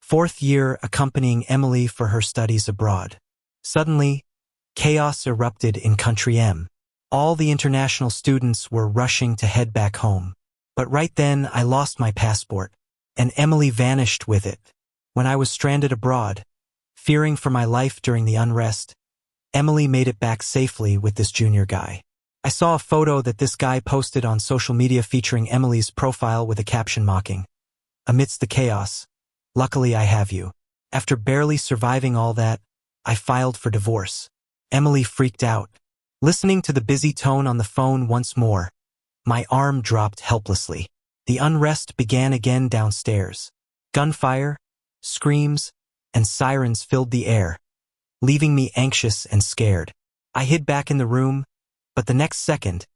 Fourth year accompanying Emily for her studies abroad. Suddenly, chaos erupted in Country M. All the international students were rushing to head back home. But right then I lost my passport, and Emily vanished with it. When I was stranded abroad, fearing for my life during the unrest, Emily made it back safely with this junior guy. I saw a photo that this guy posted on social media featuring Emily's profile with a caption mocking, "Amidst the chaos, luckily I have you." After barely surviving all that, I filed for divorce. Emily freaked out. Listening to the busy tone on the phone once more, my arm dropped helplessly. The unrest began again downstairs. Gunfire, screams, and sirens filled the air, leaving me anxious and scared. I hid back in the room, but the next second,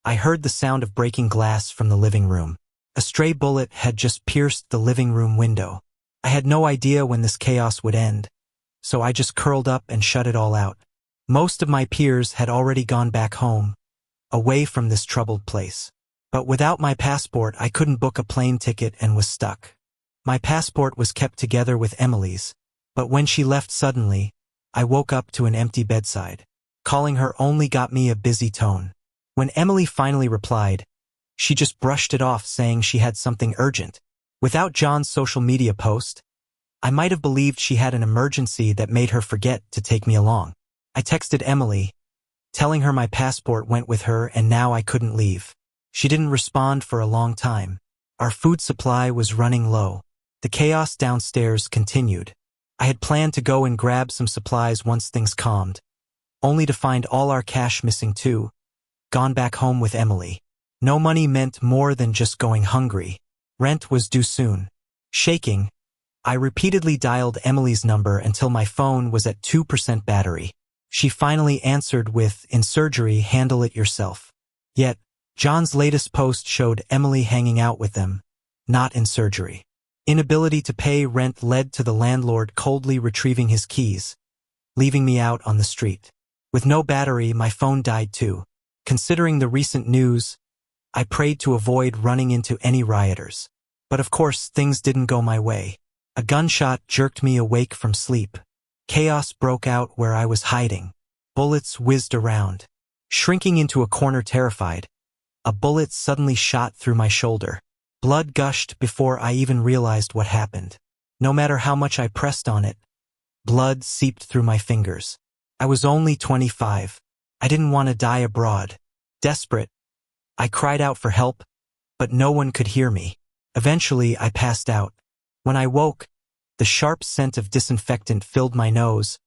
I heard the sound of breaking glass from the living room. A stray bullet had just pierced the living room window. I had no idea when this chaos would end, so I just curled up and shut it all out. Most of my peers had already gone back home, away from this troubled place. But without my passport, I couldn't book a plane ticket and was stuck. My passport was kept together with Emily's, but when she left suddenly, I woke up to an empty bedside. Calling her only got me a busy tone. When Emily finally replied, she just brushed it off saying she had something urgent. Without John's social media post, I might have believed she had an emergency that made her forget to take me along. I texted Emily, telling her my passport went with her and now I couldn't leave. She didn't respond for a long time. Our food supply was running low. The chaos downstairs continued. I had planned to go and grab some supplies once things calmed, only to find all our cash missing too, gone back home with Emily. No money meant more than just going hungry. Rent was due soon. Shaking, I repeatedly dialed Emily's number until my phone was at 2% battery. She finally answered with, "In surgery, handle it yourself." Yet, John's latest post showed Emily hanging out with them, not in surgery. Inability to pay rent led to the landlord coldly retrieving his keys, leaving me out on the street. With no battery, my phone died too. Considering the recent news, I prayed to avoid running into any rioters. But of course, things didn't go my way. A gunshot jerked me awake from sleep. Chaos broke out where I was hiding. Bullets whizzed around. Shrinking into a corner terrified, a bullet suddenly shot through my shoulder. Blood gushed before I even realized what happened. No matter how much I pressed on it, blood seeped through my fingers. I was only 25. I didn't want to die abroad. Desperate, I cried out for help, but no one could hear me. Eventually, I passed out. When I woke, the sharp scent of disinfectant filled my nose.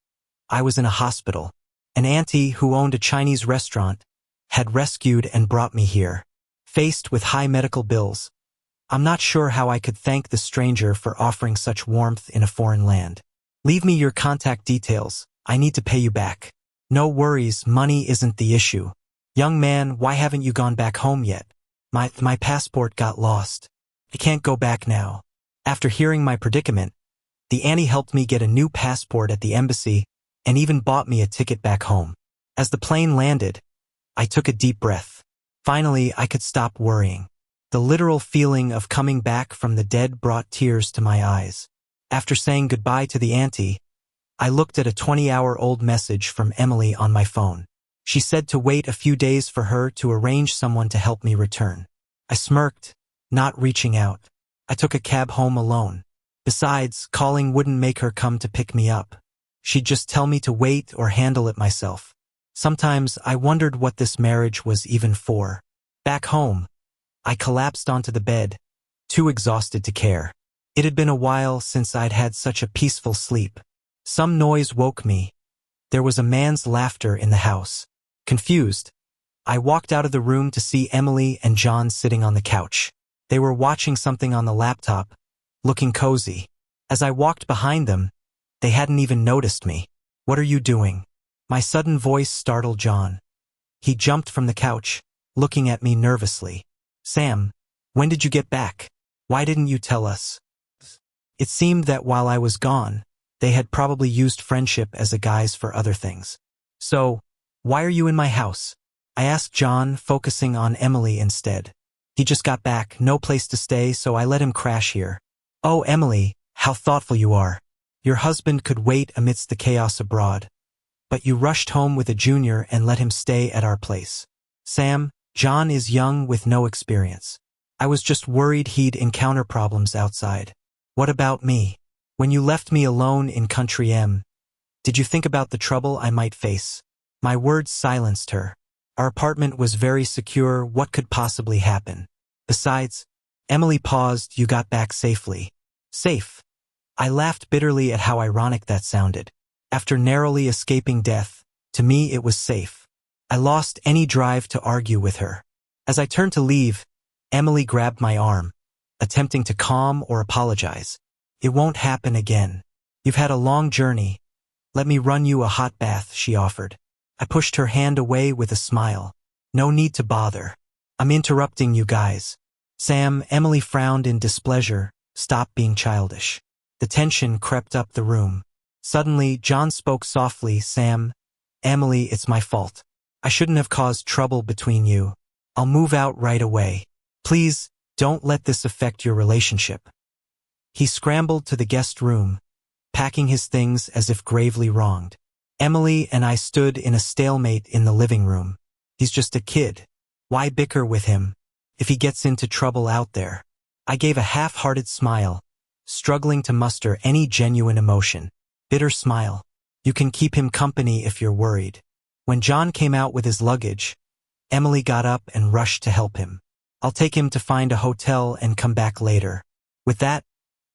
I was in a hospital. An auntie who owned a Chinese restaurant had rescued and brought me here. Faced with high medical bills, I'm not sure how I could thank the stranger for offering such warmth in a foreign land. "Leave me your contact details. I need to pay you back." "No worries, money isn't the issue." "Young man, why haven't you gone back home yet?" My passport got lost. I can't go back now." After hearing my predicament, the auntie helped me get a new passport at the embassy and even bought me a ticket back home. As the plane landed, I took a deep breath. Finally, I could stop worrying. The literal feeling of coming back from the dead brought tears to my eyes. After saying goodbye to the auntie, I looked at a 20-hour-old message from Emily on my phone. She said to wait a few days for her to arrange someone to help me return. I smirked, not reaching out. I took a cab home alone. Besides, calling wouldn't make her come to pick me up. She'd just tell me to wait or handle it myself. Sometimes I wondered what this marriage was even for. Back home, I collapsed onto the bed, too exhausted to care. It had been a while since I'd had such a peaceful sleep. Some noise woke me. There was a man's laughter in the house. Confused, I walked out of the room to see Emily and John sitting on the couch. They were watching something on the laptop, looking cozy. As I walked behind them, they hadn't even noticed me. "What are you doing?" My sudden voice startled John. He jumped from the couch, looking at me nervously. "Sam, when did you get back? Why didn't you tell us?" It seemed that while I was gone, they had probably used friendship as a guise for other things. "So, why are you in my house?" I asked John, focusing on Emily instead. "He just got back, no place to stay, so I let him crash here." "Oh, Emily, How thoughtful you are. Your husband could wait amidst the chaos abroad. But you rushed home with a junior and let him stay at our place. Sam, John is young with no experience. I was just worried he'd encounter problems outside. What about me? When you left me alone in Country M, did you think about the trouble I might face? My words silenced her. Our apartment was very secure. What could possibly happen? Besides, Emily paused. You got back safely. Safe. I laughed bitterly at how ironic that sounded. After narrowly escaping death, to me it was safe. I lost any drive to argue with her. As I turned to leave, Emily grabbed my arm, attempting to calm or apologize. It won't happen again. You've had a long journey. Let me run you a hot bath, she offered. I pushed her hand away with a smile. No need to bother. I'm interrupting you guys. Sam, Emily frowned in displeasure. Stop being childish. The tension crept up the room. Suddenly, John spoke softly. Sam, Emily, it's my fault. I shouldn't have caused trouble between you. I'll move out right away. Please, don't let this affect your relationship. He scrambled to the guest room, packing his things as if gravely wronged. Emily and I stood in a stalemate in the living room. He's just a kid. Why bicker with him if he gets into trouble out there? I gave a half-hearted smile, struggling to muster any genuine emotion. Bitter smile. You can keep him company if you're worried. When John came out with his luggage, Emily got up and rushed to help him. I'll take him to find a hotel and come back later. With that,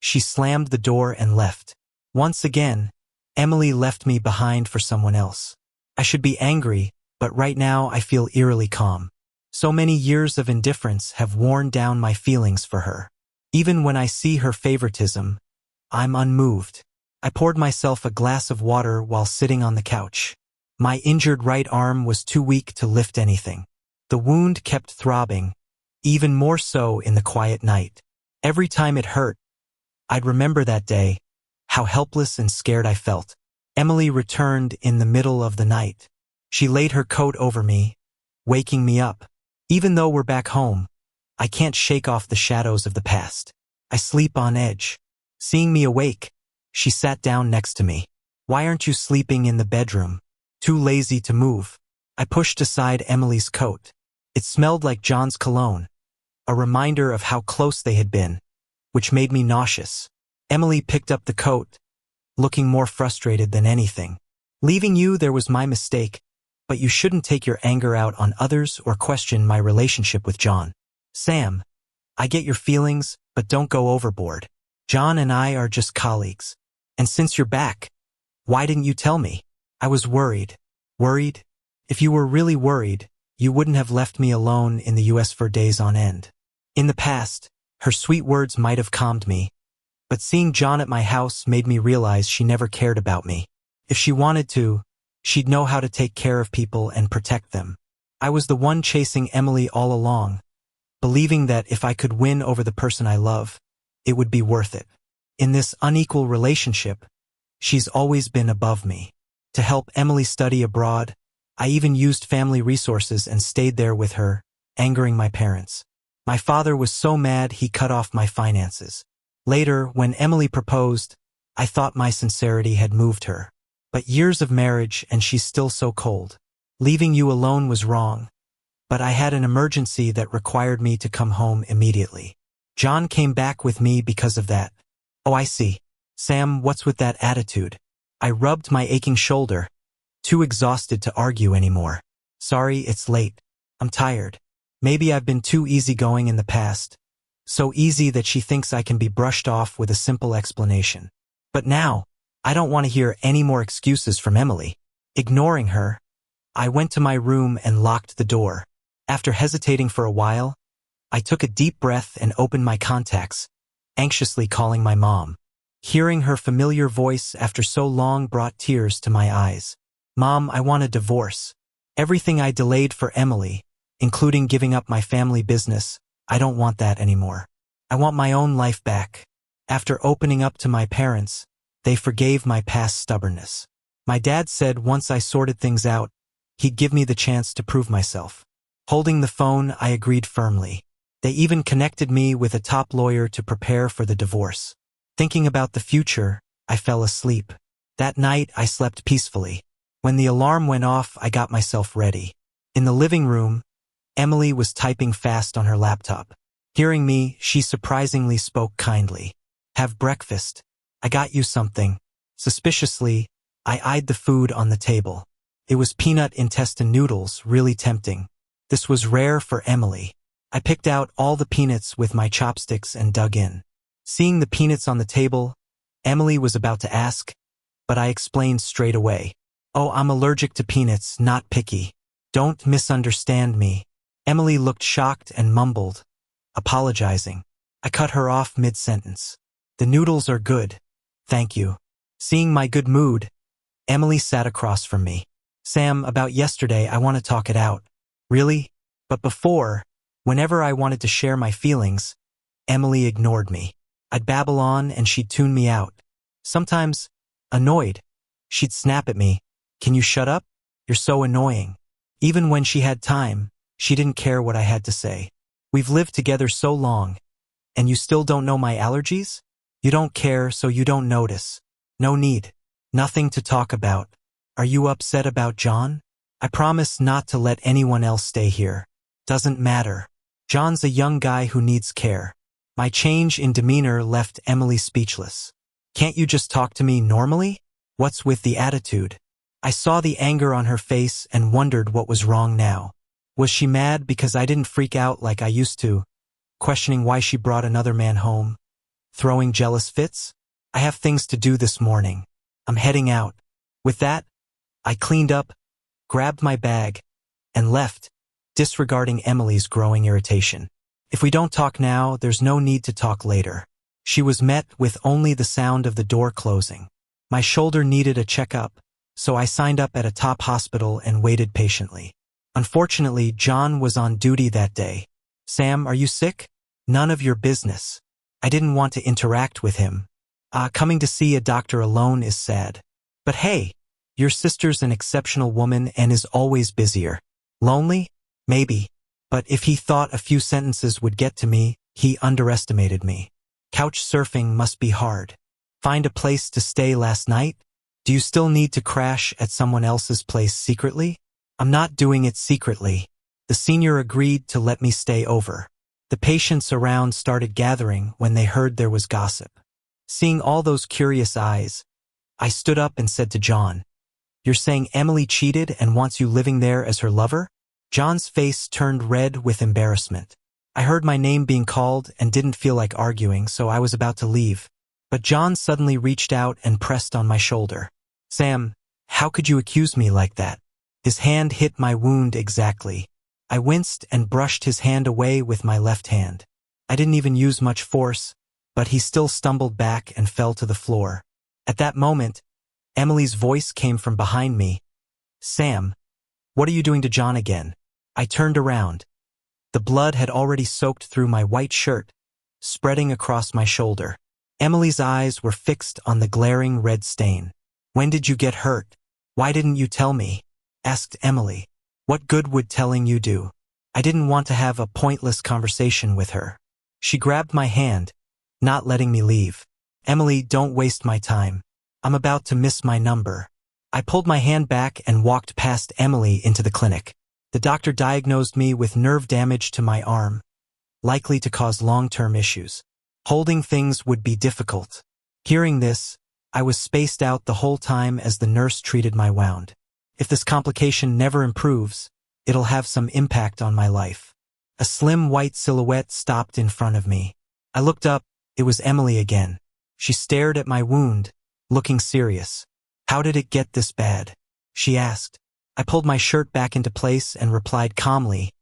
she slammed the door and left. Once again, Emily left me behind for someone else. I should be angry, but right now I feel eerily calm. So many years of indifference have worn down my feelings for her. Even when I see her favoritism, I'm unmoved. I poured myself a glass of water while sitting on the couch. My injured right arm was too weak to lift anything. The wound kept throbbing, even more so in the quiet night. Every time it hurt, I'd remember that day, how helpless and scared I felt. Emily returned in the middle of the night. She laid her coat over me, waking me up. Even though we're back home, I can't shake off the shadows of the past. I sleep on edge. Seeing me awake, she sat down next to me. Why aren't you sleeping in the bedroom? Too lazy to move. I pushed aside Emily's coat. It smelled like John's cologne, a reminder of how close they had been, which made me nauseous. Emily picked up the coat, looking more frustrated than anything. Leaving you there was my mistake, but you shouldn't take your anger out on others or question my relationship with John. Sam, I get your feelings, but don't go overboard. John and I are just colleagues. And since you're back, why didn't you tell me? I was worried. Worried? If you were really worried, you wouldn't have left me alone in the US for days on end. In the past, her sweet words might have calmed me, but seeing John at my house made me realize she never cared about me. If she wanted to, she'd know how to take care of people and protect them. I was the one chasing Emily all along, believing that if I could win over the person I love, it would be worth it. In this unequal relationship, she's always been above me. To help Emily study abroad, I even used family resources and stayed there with her, angering my parents. My father was so mad he cut off my finances. Later, when Emily proposed, I thought my sincerity had moved her. But years of marriage and she's still so cold. Leaving you alone was wrong, but I had an emergency that required me to come home immediately. John came back with me because of that. Oh, I see. Sam, what's with that attitude? I rubbed my aching shoulder, too exhausted to argue anymore. Sorry, it's late. I'm tired. Maybe I've been too easygoing in the past, so easy that she thinks I can be brushed off with a simple explanation. But now, I don't want to hear any more excuses from Emily. Ignoring her, I went to my room and locked the door. After hesitating for a while, I took a deep breath and opened my contacts, anxiously calling my mom. Hearing her familiar voice after so long brought tears to my eyes. Mom, I want a divorce. Everything I delayed for Emily, including giving up my family business, I don't want that anymore. I want my own life back. After opening up to my parents, they forgave my past stubbornness. My dad said once I sorted things out, he'd give me the chance to prove myself. Holding the phone, I agreed firmly. They even connected me with a top lawyer to prepare for the divorce. Thinking about the future, I fell asleep. That night, I slept peacefully. When the alarm went off, I got myself ready. In the living room, Emily was typing fast on her laptop. Hearing me, she surprisingly spoke kindly. "Have breakfast. I got you something." Suspiciously, I eyed the food on the table. It was peanut intestine noodles, really tempting. This was rare for Emily. I picked out all the peanuts with my chopsticks and dug in. Seeing the peanuts on the table, Emily was about to ask, but I explained straight away. "Oh, I'm allergic to peanuts, not picky. Don't misunderstand me." Emily looked shocked and mumbled, apologizing. I cut her off mid-sentence. "The noodles are good. Thank you." Seeing my good mood, Emily sat across from me. "Sam, about yesterday, I want to talk it out." "Really?" But before, whenever I wanted to share my feelings, Emily ignored me. I'd babble on and she'd tune me out. Sometimes, annoyed, she'd snap at me. "Can you shut up? You're so annoying." Even when she had time, she didn't care what I had to say. "We've lived together so long, and you still don't know my allergies? You don't care, so you don't notice. No need. Nothing to talk about. Are you upset about John? I promise not to let anyone else stay here. Doesn't matter. John's a young guy who needs care." My change in demeanor left Emily speechless. "Can't you just talk to me normally? What's with the attitude?" I saw the anger on her face and wondered what was wrong now. Was she mad because I didn't freak out like I used to, questioning why she brought another man home, throwing jealous fits? "I have things to do this morning. I'm heading out." With that, I cleaned up, grabbed my bag, and left, disregarding Emily's growing irritation. If we don't talk now, there's no need to talk later. She was met with only the sound of the door closing. My shoulder needed a checkup, so I signed up at a top hospital and waited patiently. Unfortunately, John was on duty that day. "Sam, are you sick?" "None of your business." I didn't want to interact with him. Coming to see a doctor alone is sad. "But hey, your sister's an exceptional woman and is always busier." "Lonely? Maybe. But if he thought a few sentences would get to me, he underestimated me. Couch surfing must be hard. Find a place to stay last night? Do you still need to crash at someone else's place secretly?" "I'm not doing it secretly." The senior agreed to let me stay over. The patients around started gathering when they heard there was gossip. Seeing all those curious eyes, I stood up and said to John, "You're saying Emily cheated and wants you living there as her lover?" John's face turned red with embarrassment. I heard my name being called and didn't feel like arguing, so I was about to leave. But John suddenly reached out and pressed on my shoulder. "Sam, how could you accuse me like that?" His hand hit my wound exactly. I winced and brushed his hand away with my left hand. I didn't even use much force, but he still stumbled back and fell to the floor. At that moment, Emily's voice came from behind me. "Sam, what are you doing to John again?" I turned around. The blood had already soaked through my white shirt, spreading across my shoulder. Emily's eyes were fixed on the glaring red stain. "When did you get hurt? Why didn't you tell me?" asked Emily. "What good would telling you do?" I didn't want to have a pointless conversation with her. She grabbed my hand, not letting me leave. "Emily, don't waste my time. I'm about to miss my number." I pulled my hand back and walked past Emily into the clinic. The doctor diagnosed me with nerve damage to my arm, likely to cause long-term issues. Holding things would be difficult. Hearing this, I was spaced out the whole time as the nurse treated my wound. If this complication never improves, it'll have some impact on my life. A slim white silhouette stopped in front of me. I looked up. It was Emily again. She stared at my wound, looking serious. "How did it get this bad?" she asked. I pulled my shirt back into place and replied calmly,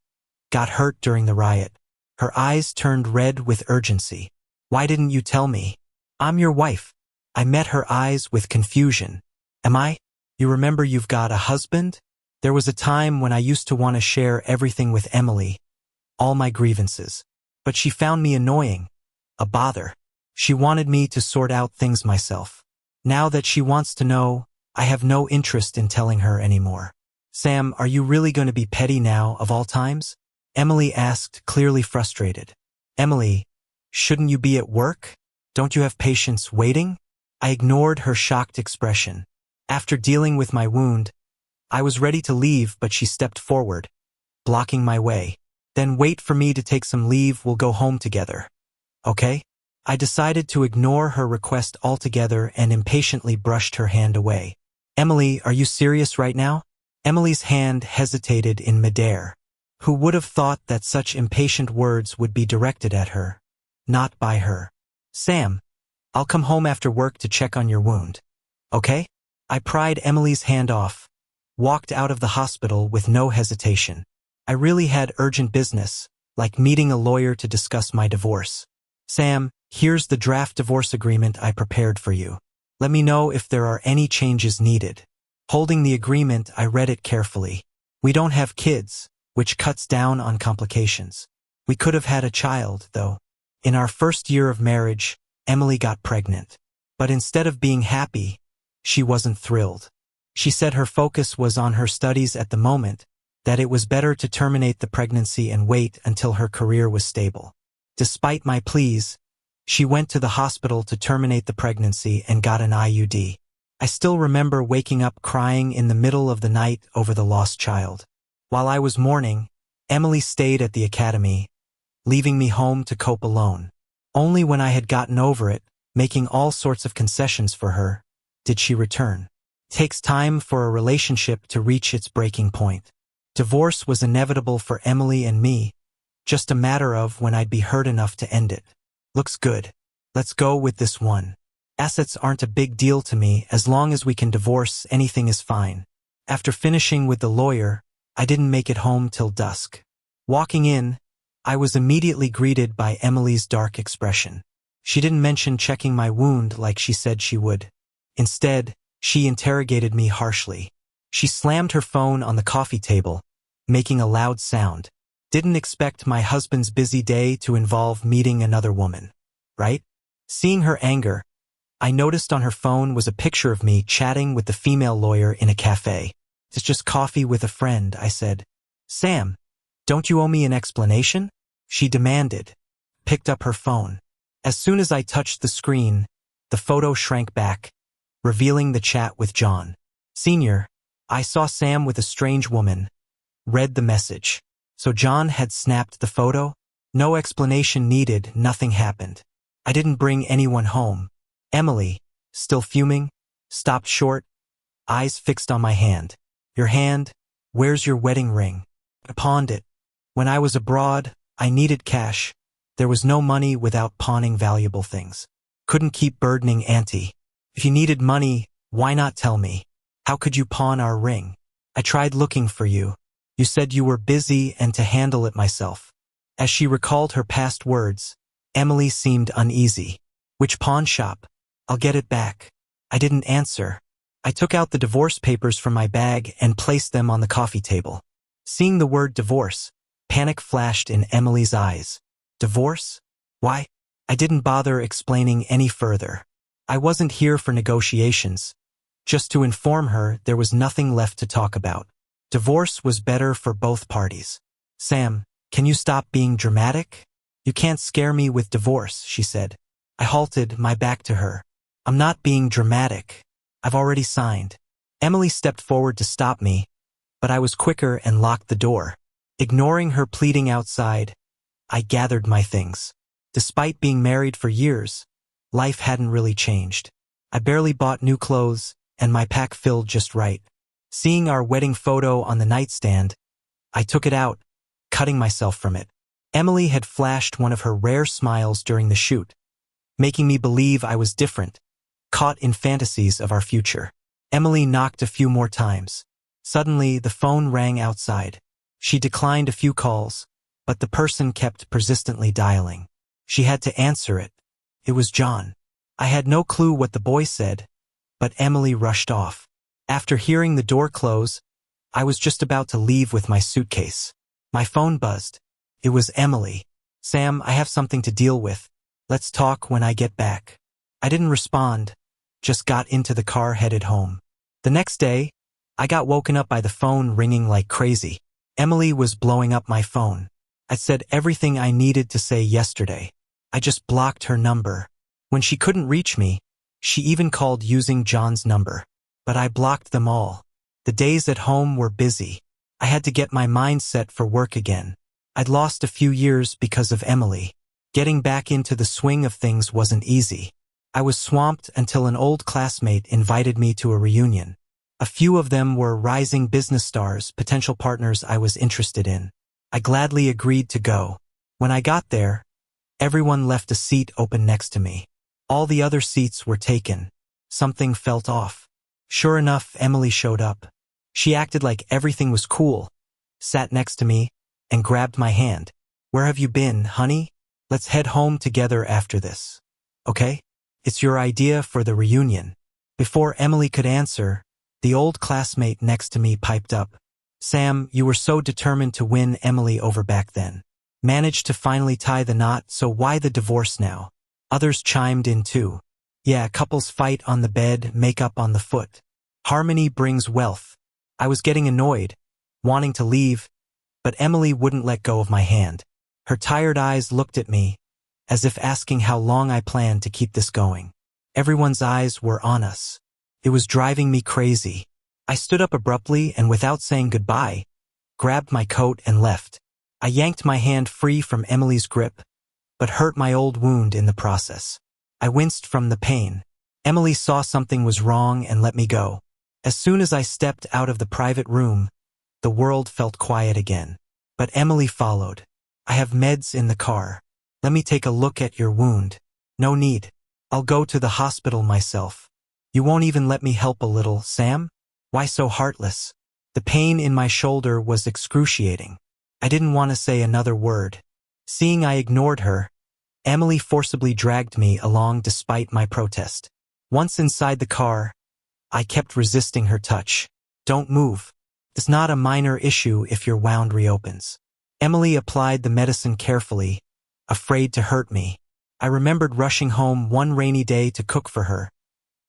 "Got hurt during the riot." Her eyes turned red with urgency. "Why didn't you tell me? I'm your wife." I met her eyes with confusion. "Am I? You remember you've got a husband?" There was a time when I used to want to share everything with Emily, all my grievances. But she found me annoying, a bother. She wanted me to sort out things myself. Now that she wants to know, I have no interest in telling her anymore. "Sam, are you really going to be petty now, of all times?" Emily asked, clearly frustrated. "Emily, shouldn't you be at work?" Don't you have patience waiting? I ignored her shocked expression. After dealing with my wound, I was ready to leave, but she stepped forward, blocking my way. Then wait for me to take some leave, we'll go home together. Okay? I decided to ignore her request altogether and impatiently brushed her hand away. Emily, are you serious right now? Emily's hand hesitated in midair. Who would have thought that such impatient words would be directed at her? Not by her. Sam, I'll come home after work to check on your wound. Okay? I pried Emily's hand off, walked out of the hospital with no hesitation. I really had urgent business, like meeting a lawyer to discuss my divorce. Sam, here's the draft divorce agreement I prepared for you. Let me know if there are any changes needed. Holding the agreement, I read it carefully. We don't have kids, which cuts down on complications. We could have had a child, though. In our first year of marriage, Emily got pregnant. But instead of being happy, she wasn't thrilled. She said her focus was on her studies at the moment, that it was better to terminate the pregnancy and wait until her career was stable. Despite my pleas, she went to the hospital to terminate the pregnancy and got an IUD. I still remember waking up crying in the middle of the night over the lost child. While I was mourning, Emily stayed at the academy, leaving me home to cope alone. Only when I had gotten over it, making all sorts of concessions for her, did she return. It takes time for a relationship to reach its breaking point. Divorce was inevitable for Emily and me, just a matter of when I'd be hurt enough to end it. Looks good. Let's go with this one. Assets aren't a big deal to me. As long as we can divorce, anything is fine. After finishing with the lawyer, I didn't make it home till dusk. Walking in, I was immediately greeted by Emily's dark expression. She didn't mention checking my wound like she said she would. Instead, she interrogated me harshly. She slammed her phone on the coffee table, making a loud sound. Didn't expect my husband's busy day to involve meeting another woman, right? Seeing her anger, I noticed on her phone was a picture of me chatting with the female lawyer in a cafe. It's just coffee with a friend, I said. Sam, don't you owe me an explanation? She demanded. Picked up her phone. As soon as I touched the screen, the photo shrank back, revealing the chat with John. Senior, I saw Sam with a strange woman. Read the message. So John had snapped the photo? No explanation needed, nothing happened. I didn't bring anyone home. Emily, still fuming, stopped short, eyes fixed on my hand. Your hand? Where's your wedding ring? I pawned it. When I was abroad, I needed cash. There was no money without pawning valuable things. Couldn't keep burdening Auntie. If you needed money, why not tell me? How could you pawn our ring? I tried looking for you. You said you were busy and to handle it myself. As she recalled her past words, Emily seemed uneasy. Which pawn shop? I'll get it back. I didn't answer. I took out the divorce papers from my bag and placed them on the coffee table. Seeing the word divorce, panic flashed in Emily's eyes. Divorce? Why? I didn't bother explaining any further. I wasn't here for negotiations. Just to inform her there was nothing left to talk about. Divorce was better for both parties. Sam, can you stop being dramatic? You can't scare me with divorce, she said. I halted, my back to her. I'm not being dramatic. I've already signed. Emily stepped forward to stop me, but I was quicker and locked the door. Ignoring her pleading outside, I gathered my things. Despite being married for years, life hadn't really changed. I barely bought new clothes, and my pack filled just right. Seeing our wedding photo on the nightstand, I took it out, cutting myself from it. Emily had flashed one of her rare smiles during the shoot, making me believe I was different, caught in fantasies of our future. Emily knocked a few more times. Suddenly, the phone rang outside. She declined a few calls, but the person kept persistently dialing. She had to answer it. It was John. I had no clue what the boy said, but Emily rushed off. After hearing the door close, I was just about to leave with my suitcase. My phone buzzed. It was Emily. Sam, I have something to deal with. Let's talk when I get back. I didn't respond, just got into the car headed home. The next day, I got woken up by the phone ringing like crazy. Emily was blowing up my phone. I said everything I needed to say yesterday. I just blocked her number. When she couldn't reach me, she even called using John's number. But I blocked them all. The days at home were busy. I had to get my mind set for work again. I'd lost a few years because of Emily. Getting back into the swing of things wasn't easy. I was swamped until an old classmate invited me to a reunion. A few of them were rising business stars, potential partners I was interested in. I gladly agreed to go. When I got there, everyone left a seat open next to me. All the other seats were taken. Something felt off. Sure enough, Emily showed up. She acted like everything was cool, sat next to me, and grabbed my hand. "Where have you been, honey? Let's head home together after this. Okay? It's your idea for the reunion." Before Emily could answer, the old classmate next to me piped up. "Sam, you were so determined to win Emily over back then. Managed to finally tie the knot, so why the divorce now?" Others chimed in too. "Yeah, couples fight on the bed, make up on the foot. Harmony brings wealth." I was getting annoyed, wanting to leave, but Emily wouldn't let go of my hand. Her tired eyes looked at me, as if asking how long I planned to keep this going. Everyone's eyes were on us. It was driving me crazy. I stood up abruptly and without saying goodbye, grabbed my coat and left. I yanked my hand free from Emily's grip, but hurt my old wound in the process. I winced from the pain. Emily saw something was wrong and let me go. As soon as I stepped out of the private room, the world felt quiet again. But Emily followed. "I have meds in the car. Let me take a look at your wound." "No need. I'll go to the hospital myself." "You won't even let me help a little, Sam? Why so heartless?" The pain in my shoulder was excruciating. I didn't want to say another word. Seeing I ignored her, Emily forcibly dragged me along despite my protest. Once inside the car, I kept resisting her touch. "Don't move. It's not a minor issue if your wound reopens." Emily applied the medicine carefully, afraid to hurt me. I remembered rushing home one rainy day to cook for her,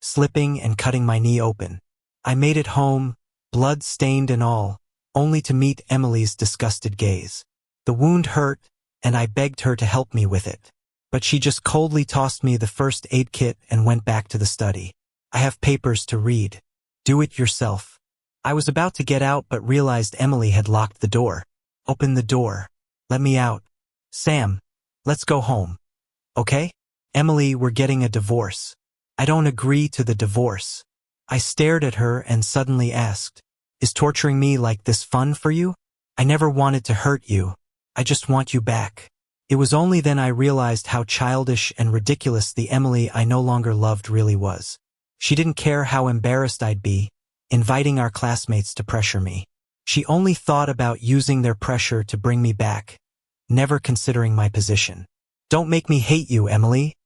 slipping and cutting my knee open. I made it home, blood-stained and all, only to meet Emily's disgusted gaze. The wound hurt, and I begged her to help me with it. But she just coldly tossed me the first aid kit and went back to the study. "I have papers to read. Do it yourself." I was about to get out but realized Emily had locked the door. "Open the door. Let me out. Sam, let's go home. Okay?" "Emily, we're getting a divorce." "I don't agree to the divorce." I stared at her and suddenly asked, "Is torturing me like this fun for you? I never wanted to hurt you. I just want you back." It was only then I realized how childish and ridiculous the Emily I no longer loved really was. She didn't care how embarrassed I'd be, inviting our classmates to pressure me. She only thought about using their pressure to bring me back, never considering my position. "Don't make me hate you, Emily."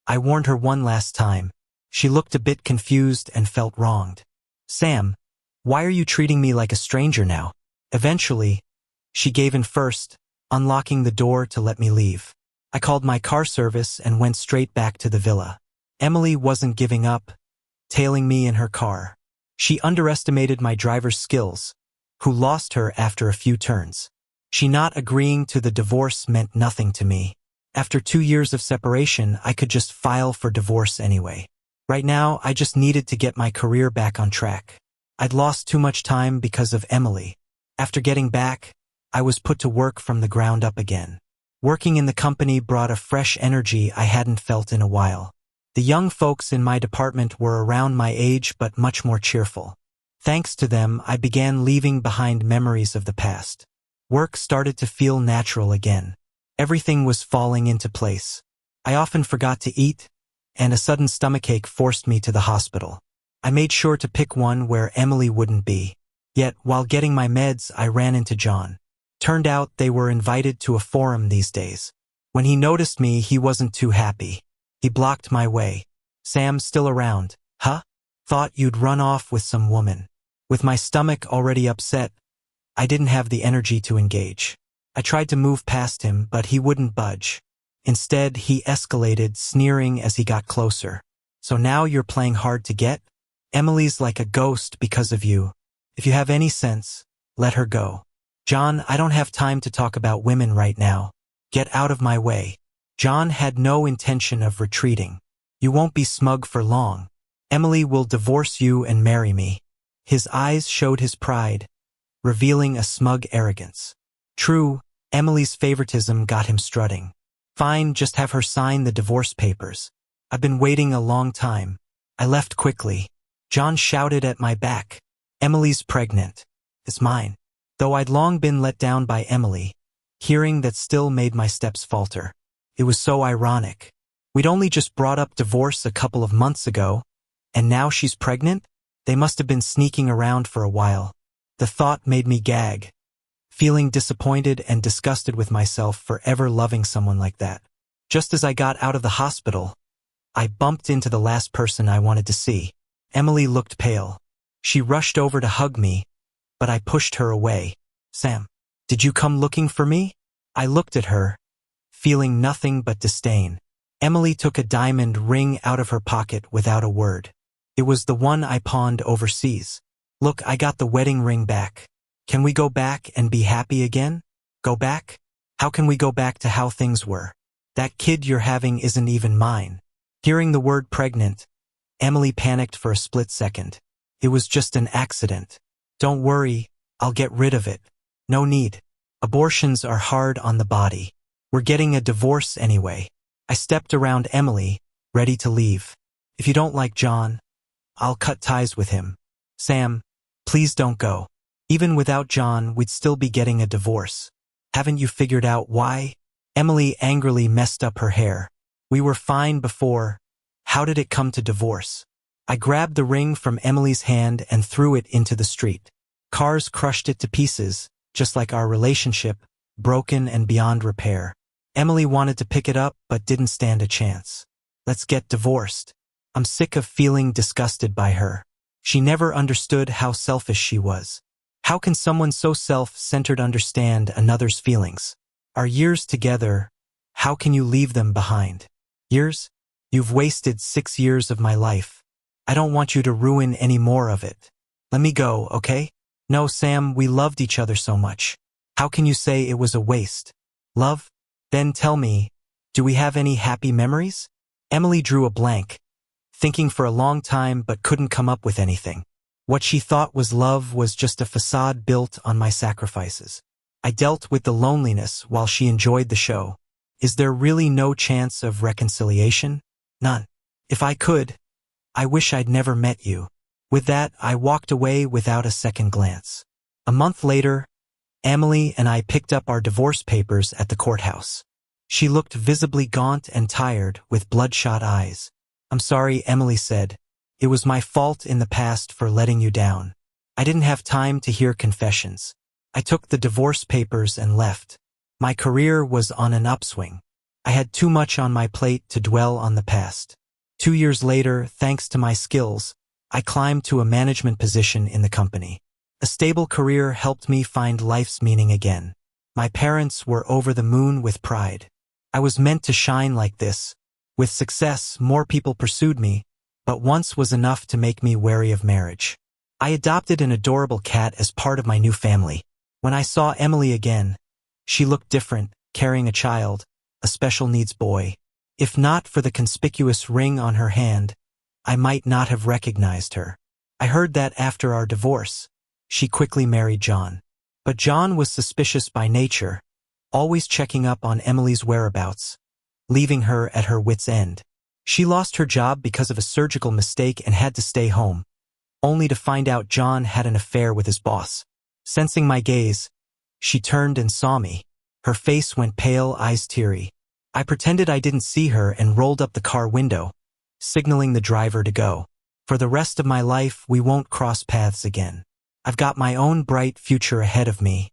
I warned her one last time. She looked a bit confused and felt wronged. "Sam, why are you treating me like a stranger now?" Eventually, she gave in first, unlocking the door to let me leave. I called my car service and went straight back to the villa. Emily wasn't giving up, tailing me in her car. She underestimated my driver's skills, who lost her after a few turns. She not agreeing to the divorce meant nothing to me. After 2 years of separation, I could just file for divorce anyway. Right now, I just needed to get my career back on track. I'd lost too much time because of Emily. After getting back, I was put to work from the ground up again. Working in the company brought a fresh energy I hadn't felt in a while. The young folks in my department were around my age but much more cheerful. Thanks to them, I began leaving behind memories of the past. Work started to feel natural again. Everything was falling into place. I often forgot to eat, and a sudden stomachache forced me to the hospital. I made sure to pick one where Emily wouldn't be. Yet, while getting my meds, I ran into John. Turned out they were invited to a forum these days. When he noticed me, he wasn't too happy. He blocked my way. "Sam, still around, huh? Thought you'd run off with some woman." With my stomach already upset, I didn't have the energy to engage. I tried to move past him, but he wouldn't budge. Instead, he escalated, sneering as he got closer. "So now you're playing hard to get? Emily's like a ghost because of you. If you have any sense, let her go." "John, I don't have time to talk about women right now. Get out of my way." John had no intention of retreating. You won't be smug for long. Emily will divorce you and marry me. His eyes showed his pride, revealing a smug arrogance. True, Emily's favoritism got him strutting. Fine, just have her sign the divorce papers. I've been waiting a long time. I left quickly. John shouted at my back. Emily's pregnant. It's mine. Though I'd long been let down by Emily, hearing that still made my steps falter. It was so ironic. We'd only just brought up divorce a couple of months ago, and now she's pregnant? They must have been sneaking around for a while. The thought made me gag, feeling disappointed and disgusted with myself for ever loving someone like that. Just as I got out of the hospital, I bumped into the last person I wanted to see. Emily looked pale. She rushed over to hug me, but I pushed her away. Sam, did you come looking for me? I looked at her, feeling nothing but disdain. Emily took a diamond ring out of her pocket without a word. It was the one I pawned overseas. Look, I got the wedding ring back. Can we go back and be happy again? Go back? How can we go back to how things were? That kid you're having isn't even mine. Hearing the word pregnant, Emily panicked for a split second. It was just an accident. Don't worry, I'll get rid of it. No need. Abortions are hard on the body. We're getting a divorce anyway. I stepped around Emily, ready to leave. If you don't like John, I'll cut ties with him. Sam, please don't go. Even without John, we'd still be getting a divorce. Haven't you figured out why? Emily angrily messed up her hair. We were fine before. How did it come to divorce? I grabbed the ring from Emily's hand and threw it into the street. Cars crushed it to pieces, just like our relationship, broken and beyond repair. Emily wanted to pick it up but didn't stand a chance. Let's get divorced. I'm sick of feeling disgusted by her. She never understood how selfish she was. How can someone so self-centered understand another's feelings? Our years together, how can you leave them behind? Years? You've wasted 6 years of my life. I don't want you to ruin any more of it. Let me go, okay? No, Sam, we loved each other so much. How can you say it was a waste? Love? Then tell me, do we have any happy memories? Emily drew a blank, thinking for a long time but couldn't come up with anything. What she thought was love was just a facade built on my sacrifices. I dealt with the loneliness while she enjoyed the show. Is there really no chance of reconciliation? None. If I could, I wish I'd never met you. With that, I walked away without a second glance. A month later, Emily and I picked up our divorce papers at the courthouse. She looked visibly gaunt and tired, with bloodshot eyes. I'm sorry, Emily said. It was my fault in the past for letting you down. I didn't have time to hear confessions. I took the divorce papers and left. My career was on an upswing. I had too much on my plate to dwell on the past. 2 years later, thanks to my skills, I climbed to a management position in the company. A stable career helped me find life's meaning again. My parents were over the moon with pride. I was meant to shine like this. With success, more people pursued me, but once was enough to make me wary of marriage. I adopted an adorable cat as part of my new family. When I saw Emily again, she looked different, carrying a child, a special needs boy. If not for the conspicuous ring on her hand, I might not have recognized her. I heard that after our divorce, she quickly married John. But John was suspicious by nature, always checking up on Emily's whereabouts, leaving her at her wit's end. She lost her job because of a surgical mistake and had to stay home, only to find out John had an affair with his boss. Sensing my gaze, she turned and saw me. Her face went pale, eyes teary. I pretended I didn't see her and rolled up the car window, signaling the driver to go. For the rest of my life, we won't cross paths again. I've got my own bright future ahead of me,